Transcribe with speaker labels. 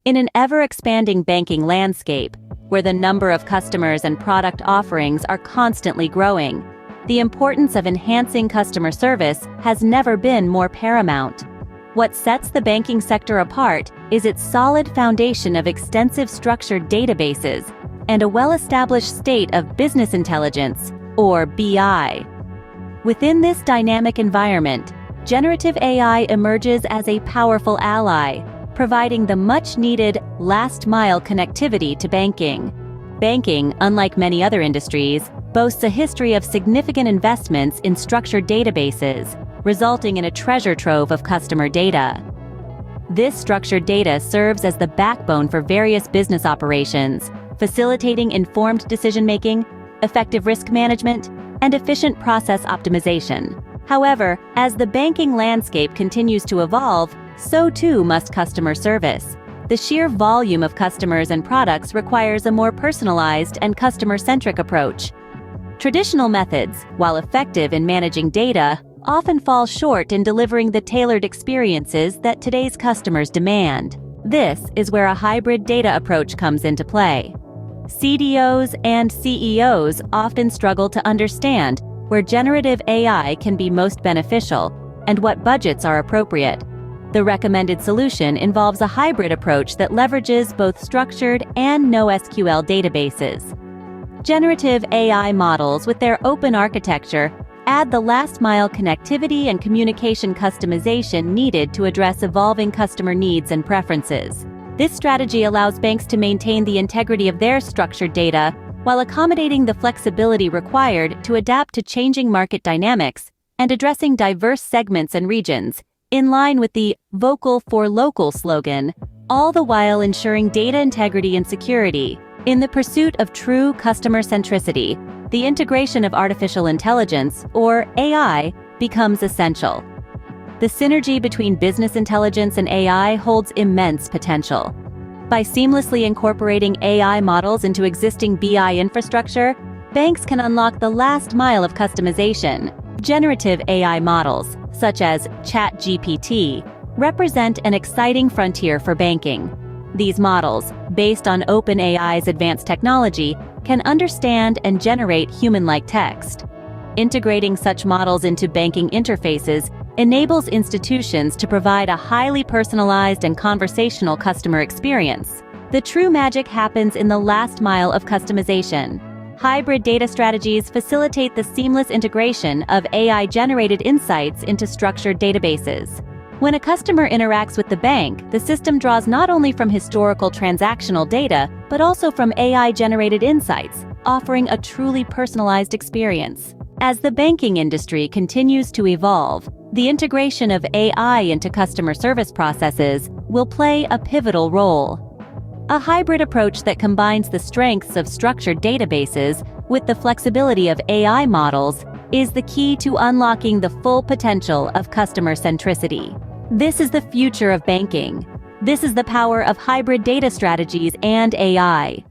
Speaker 1: In an ever-expanding banking landscape, where the number of customers and product offerings are constantly growing, the importance of enhancing customer service has never been more paramount. What sets the banking sector apart is its solid foundation of extensive structured databases and a well-established state of business intelligence, or BI. Within this dynamic environment, generative AI emerges as a powerful ally, providing the much-needed last-mile connectivity to banking. Banking, unlike many other industries, boasts a history of significant investments in structured databases, resulting in a treasure trove of customer data. This structured data serves as the backbone for various business operations, facilitating informed decision-making, effective risk management, and efficient process optimization. However, as the banking landscape continues to evolve, so too must customer service. The sheer volume of customers and products requires a more personalized and customer-centric approach. Traditional methods, while effective in managing data, often fall short in delivering the tailored experiences that today's customers demand. This is where a hybrid data approach comes into play. CDOs and CEOs often struggle to understand where generative AI can be most beneficial and what budgets are appropriate. The recommended solution involves a hybrid approach that leverages both structured and NoSQL databases. Generative AI models, with their open architecture, add the last-mile connectivity and communication customization needed to address evolving customer needs and preferences. This strategy allows banks to maintain the integrity of their structured data while accommodating the flexibility required to adapt to changing market dynamics and addressing diverse segments and regions, in line with the "vocal for local" slogan, all the while ensuring data integrity and security. In the pursuit of true customer centricity, the integration of artificial intelligence, or AI, becomes essential. The synergy between business intelligence and AI holds immense potential. By seamlessly incorporating AI models into existing BI infrastructure, banks can unlock the last mile of customization. Generative AI models, such as ChatGPT, represent an exciting frontier for banking. These models, based on OpenAI's advanced technology, can understand and generate human-like text. Integrating such models into banking interfaces enables institutions to provide a highly personalized and conversational customer experience. The true magic happens in the last mile of customization. Hybrid data strategies facilitate the seamless integration of AI-generated insights into structured databases. When a customer interacts with the bank, the system draws not only from historical transactional data, but also from AI-generated insights, offering a truly personalized experience. As the banking industry continues to evolve, the integration of AI into customer service processes will play a pivotal role. A hybrid approach that combines the strengths of structured databases with the flexibility of AI models is the key to unlocking the full potential of customer centricity. This is the future of banking. This is the power of hybrid data strategies and AI.